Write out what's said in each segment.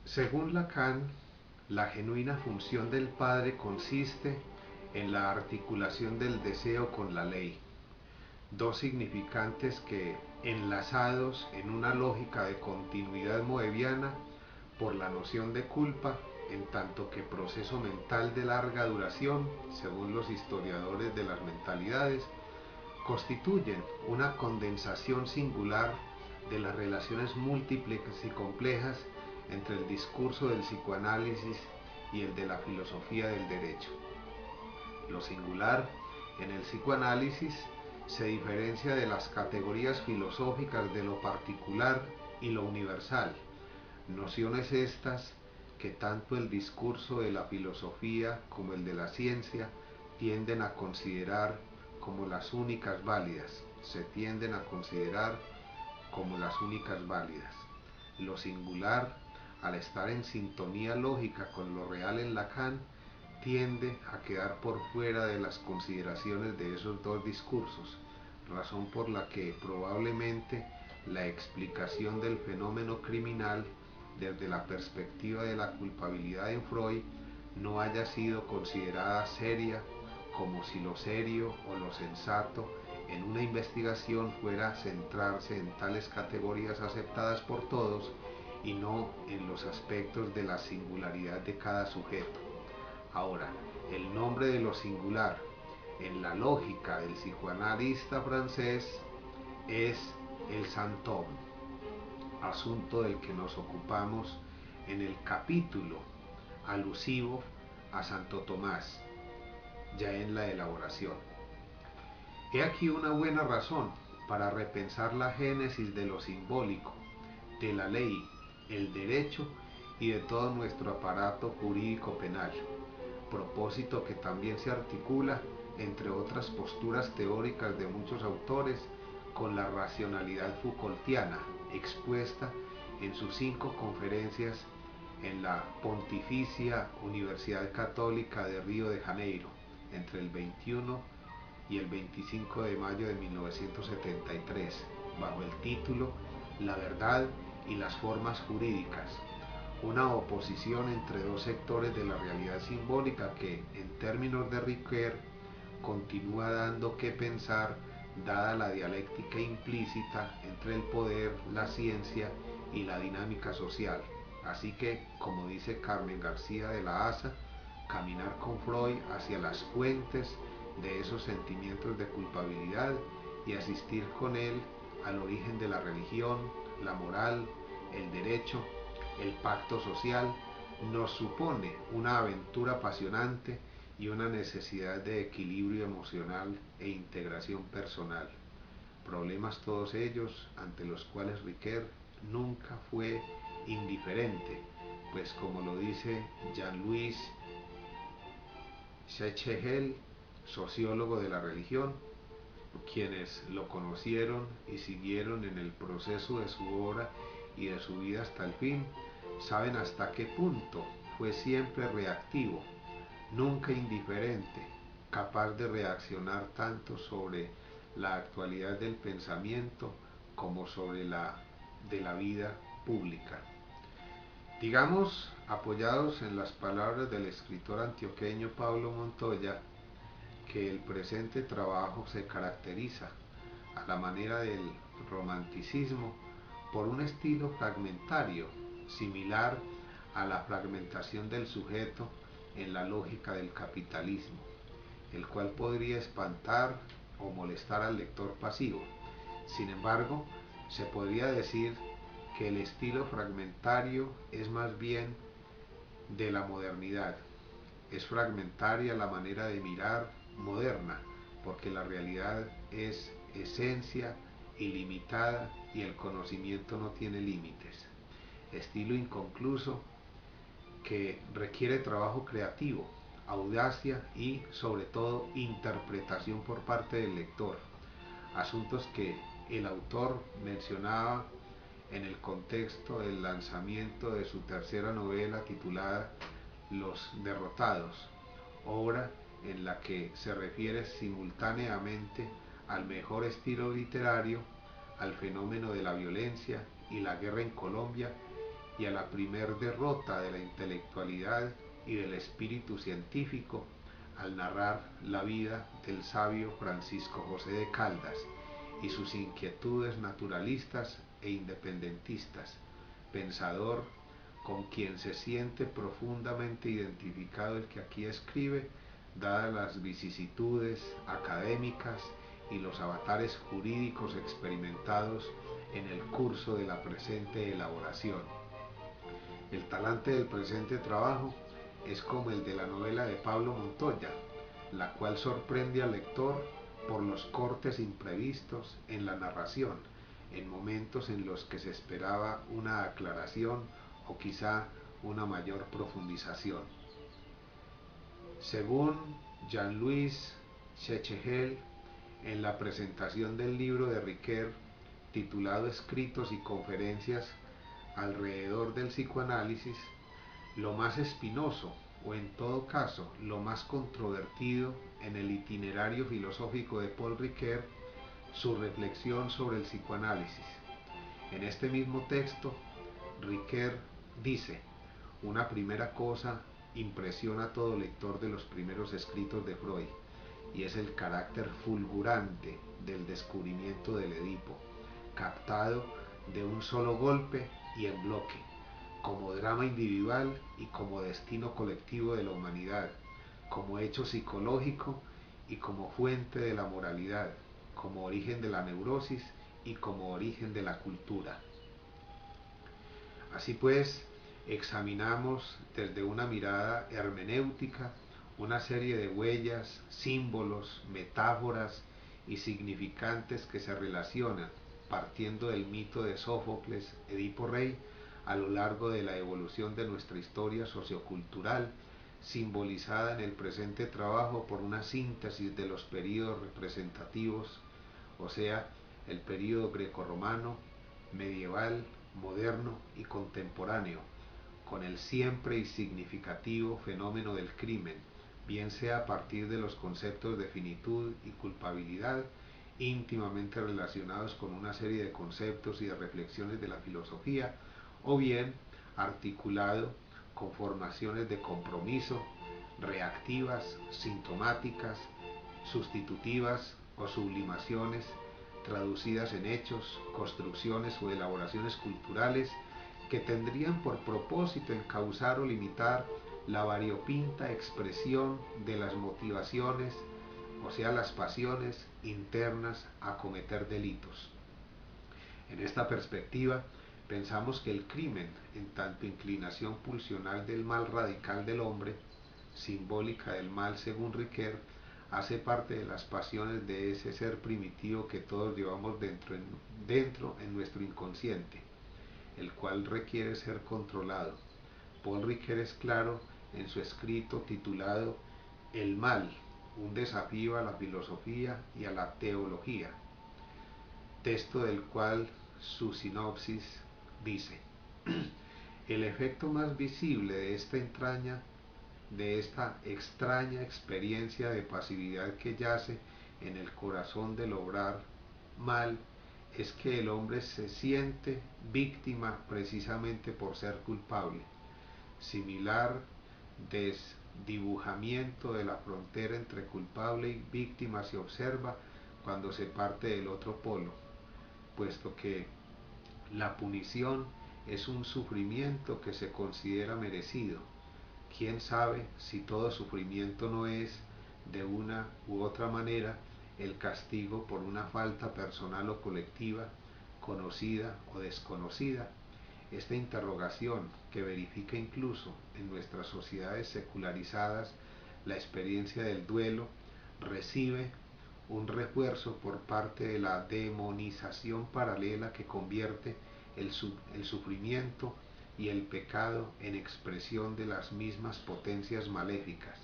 Según Lacan, la genuina función del padre consiste en la articulación del deseo con la ley, dos significantes que, enlazados en una lógica de continuidad moebiana por la noción de culpa, en tanto que proceso mental de larga duración, según los historiadores de las mentalidades, constituyen una condensación singular de las relaciones múltiples y complejas entre el discurso del psicoanálisis y el de la filosofía del derecho. Lo singular en el psicoanálisis se diferencia de las categorías filosóficas de lo particular y lo universal, nociones estas que tanto el discurso de la filosofía como el de la ciencia tienden a considerar como las únicas válidas, se tienden a considerar como las únicas válidas. Lo singular, al estar en sintonía lógica con lo real en Lacan, tiende a quedar por fuera de las consideraciones de esos dos discursos, razón por la que probablemente la explicación del fenómeno criminal desde la perspectiva de la culpabilidad en Freud no haya sido considerada seria, como si lo serio o lo sensato en una investigación fuera centrarse en tales categorías aceptadas por todos y no en los aspectos de la singularidad de cada sujeto. Ahora, el nombre de lo singular en la lógica del psicoanalista francés es el Santom, asunto del que nos ocupamos en el capítulo alusivo a Santo Tomás, ya en la elaboración. He aquí una buena razón para repensar la génesis de lo simbólico, de la ley, el derecho y de todo nuestro aparato jurídico penal, propósito que también se articula, entre otras posturas teóricas de muchos autores, con la racionalidad Foucaultiana, expuesta en sus 5 conferencias en la Pontificia Universidad Católica de Río de Janeiro, entre el 21 y el 25 de mayo de 1973, bajo el título La verdad y las formas jurídicas, una oposición entre dos sectores de la realidad simbólica que, en términos de Ricoeur, continúa dando que pensar dada la dialéctica implícita entre el poder, la ciencia y la dinámica social. Así que, como dice Carmen García de la Asa, caminar con Freud hacia las fuentes de esos sentimientos de culpabilidad y asistir con él al origen de la religión, la moral, el derecho, el pacto social, nos supone una aventura apasionante y una necesidad de equilibrio emocional e integración personal. Problemas todos ellos ante los cuales Ricoeur nunca fue indiferente, pues como lo dice Jean-Louis Schechel, sociólogo de la religión, quienes lo conocieron y siguieron en el proceso de su obra y de su vida hasta el fin, saben hasta qué punto fue siempre reactivo, nunca indiferente, capaz de reaccionar tanto sobre la actualidad del pensamiento como sobre la de la vida pública. Digamos, apoyados en las palabras del escritor antioqueño Pablo Montoya, que el presente trabajo se caracteriza, a la manera del romanticismo, por un estilo fragmentario, similar a la fragmentación del sujeto en la lógica del capitalismo, el cual podría espantar o molestar al lector pasivo. Sin embargo, se podría decir que el estilo fragmentario es más bien de la modernidad. Es fragmentaria la manera de mirar moderna, porque la realidad es esencia ilimitada y el conocimiento no tiene límites. Estilo inconcluso que requiere trabajo creativo, audacia y, sobre todo, interpretación por parte del lector. Asuntos que el autor mencionaba en el contexto del lanzamiento de su tercera novela titulada Los Derrotados, obra en la que se refiere simultáneamente al mejor estilo literario, al fenómeno de la violencia y la guerra en Colombia y a la primer derrota de la intelectualidad y del espíritu científico al narrar la vida del sabio Francisco José de Caldas y sus inquietudes naturalistas e independentistas, pensador con quien se siente profundamente identificado el que aquí escribe, dadas las vicisitudes académicas y los avatares jurídicos experimentados en el curso de la presente elaboración. El talante del presente trabajo es como el de la novela de Pablo Montoya, la cual sorprende al lector por los cortes imprevistos en la narración, en momentos en los que se esperaba una aclaración o quizá una mayor profundización. Según Jean-Louis Chechegel, en la presentación del libro de Riquer, titulado Escritos y conferencias alrededor del psicoanálisis, lo más espinoso, o en todo caso, lo más controvertido en el itinerario filosófico de Paul Ricoeur, su reflexión sobre el psicoanálisis. En este mismo texto, Ricoeur dice: una primera cosa impresiona a todo lector de los primeros escritos de Freud, y es el carácter fulgurante del descubrimiento del Edipo, captado de un solo golpe y en bloque, como drama individual y como destino colectivo de la humanidad, como hecho psicológico y como fuente de la moralidad, como origen de la neurosis y como origen de la cultura. Así pues, examinamos desde una mirada hermenéutica una serie de huellas, símbolos, metáforas y significantes que se relacionan, partiendo del mito de Sófocles, Edipo Rey, a lo largo de la evolución de nuestra historia sociocultural, simbolizada en el presente trabajo por una síntesis de los períodos representativos, o sea, el período grecorromano, medieval, moderno y contemporáneo, con el siempre y significativo fenómeno del crimen, bien sea a partir de los conceptos de finitud y culpabilidad, íntimamente relacionados con una serie de conceptos y de reflexiones de la filosofía, o bien articulado con formaciones de compromiso, reactivas, sintomáticas, sustitutivas o sublimaciones, traducidas en hechos, construcciones o elaboraciones culturales que tendrían por propósito encauzar o limitar la variopinta expresión de las motivaciones, o sea, las pasiones internas a cometer delitos. En esta perspectiva, pensamos que el crimen, en tanto inclinación pulsional del mal radical del hombre, simbólica del mal según Ricoeur, hace parte de las pasiones de ese ser primitivo que todos llevamos dentro en nuestro inconsciente, el cual requiere ser controlado. Paul Ricoeur es claro en su escrito titulado El mal, un desafío a la filosofía y a la teología, texto del cual su sinopsis dice: el efecto más visible de esta extraña experiencia de pasividad que yace en el corazón del obrar mal es que el hombre se siente víctima precisamente por ser culpable. Similar desdibujamiento de la frontera entre culpable y víctima se observa cuando se parte del otro polo, puesto que la punición es un sufrimiento que se considera merecido. ¿Quién sabe si todo sufrimiento no es, de una u otra manera, el castigo por una falta personal o colectiva, conocida o desconocida? Esta interrogación, que verifica incluso en nuestras sociedades secularizadas la experiencia del duelo, recibe un refuerzo por parte de la demonización paralela que convierte el sufrimiento y el pecado en expresión de las mismas potencias maléficas.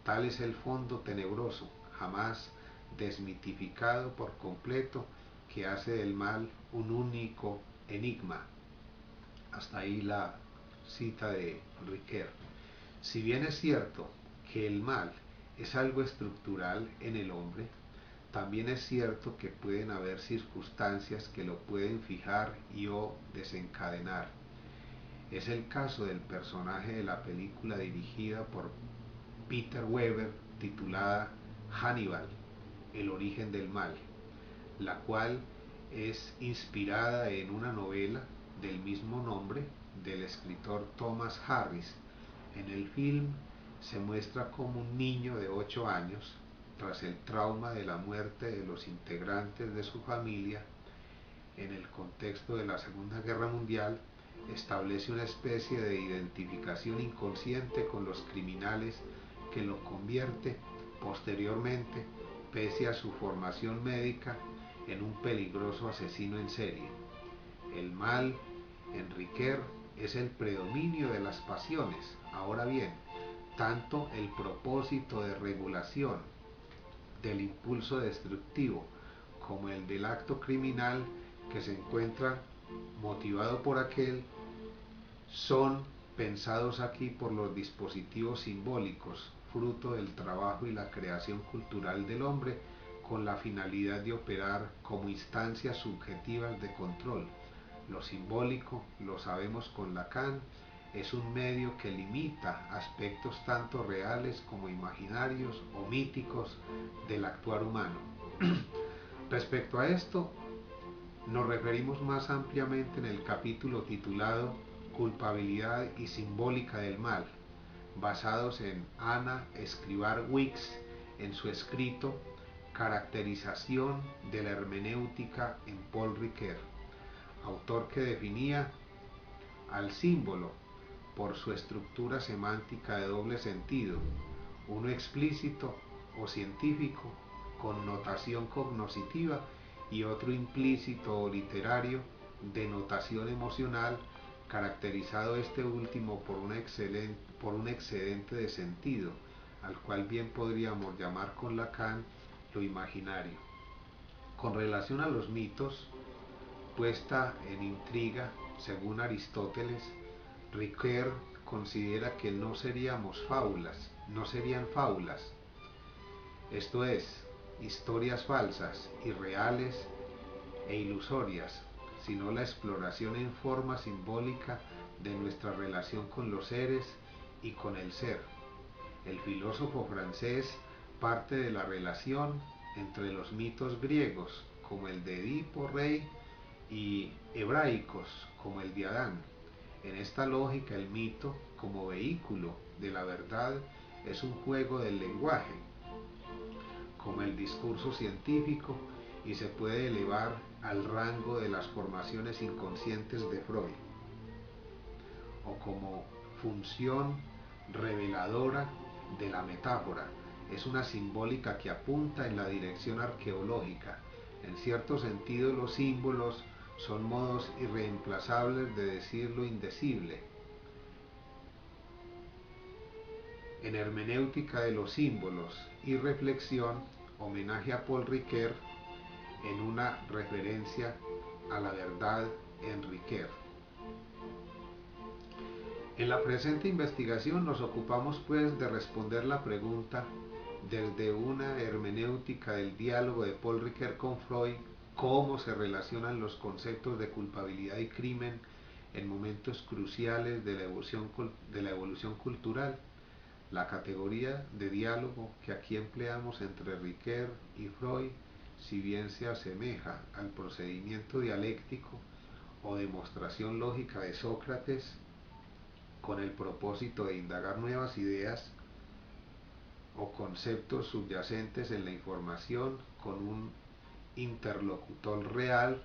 Tal es el fondo tenebroso, jamás desmitificado por completo, que hace del mal un único enigma. Hasta ahí la cita de Ricoeur. Si bien es cierto que el mal es algo estructural en el hombre, también es cierto que pueden haber circunstancias que lo pueden fijar y o desencadenar. Es el caso del personaje de la película dirigida por Peter Weber titulada Hannibal, el origen del mal, la cual es inspirada en una novela del mismo nombre del escritor Thomas Harris. En el film se muestra como un niño de 8 años, tras el trauma de la muerte de los integrantes de su familia en el contexto de la Segunda Guerra Mundial, establece una especie de identificación inconsciente con los criminales que lo convierte posteriormente, pese a su formación médica, en un peligroso asesino en serie. El mal en Riquer es el predominio de las pasiones. Ahora bien, tanto el propósito de regulación del impulso destructivo como el del acto criminal que se encuentra motivado por aquel son pensados aquí por los dispositivos simbólicos, fruto del trabajo y la creación cultural del hombre, con la finalidad de operar como instancias subjetivas de control. Lo simbólico, lo sabemos con Lacan, es un medio que limita aspectos tanto reales como imaginarios o míticos del actuar humano. Respecto a esto, nos referimos más ampliamente en el capítulo titulado Culpabilidad y simbólica del mal, basados en Anna Escribar Wicks en su escrito Caracterización de la hermenéutica en Paul Ricoeur, autor que definía al símbolo por su estructura semántica de doble sentido, uno explícito o científico con notación cognoscitiva y otro implícito o literario de notación emocional, caracterizado este último por un excedente de sentido, al cual bien podríamos llamar con Lacan lo imaginario. Con relación a los mitos, puesta en intriga, según Aristóteles, Ricoeur considera que no serían fábulas, esto es, historias falsas, irreales e ilusorias, sino la exploración en forma simbólica de nuestra relación con los seres y con el ser. El filósofo francés parte de la relación entre los mitos griegos, como el de Edipo Rey, y hebraicos, como el de Adán. En esta lógica, el mito, como vehículo de la verdad, es un juego del lenguaje, como el discurso científico, y se puede elevar al rango de las formaciones inconscientes de Freud, o como función reveladora de la metáfora. Es una simbólica que apunta en la dirección arqueológica. En cierto sentido, los símbolos son modos irreemplazables de decir lo indecible. En hermenéutica de los símbolos y reflexión, homenaje a Paul Ricoeur en una referencia a la verdad en Ricoeur. En la presente investigación nos ocupamos pues de responder la pregunta desde una hermenéutica del diálogo de Paul Ricoeur con Freud, cómo se relacionan los conceptos de culpabilidad y crimen en momentos cruciales de la evolución cultural. La categoría de diálogo que aquí empleamos entre Ricoeur y Freud, si bien se asemeja al procedimiento dialéctico o demostración lógica de Sócrates, con el propósito de indagar nuevas ideas o conceptos subyacentes en la información con un interlocutor real,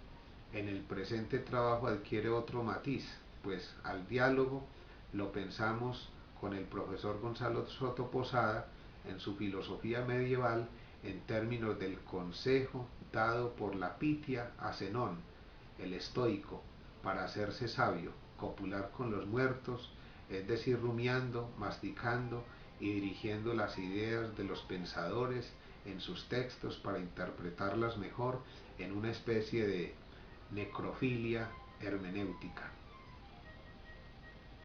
en el presente trabajo adquiere otro matiz, pues al diálogo lo pensamos con el profesor Gonzalo Soto Posada en su filosofía medieval en términos del consejo dado por la Pitia a Zenón, el estoico, para hacerse sabio, copular con los muertos, es decir, rumiando, masticando y dirigiendo las ideas de los pensadores en sus textos para interpretarlas mejor en una especie de necrofilia hermenéutica.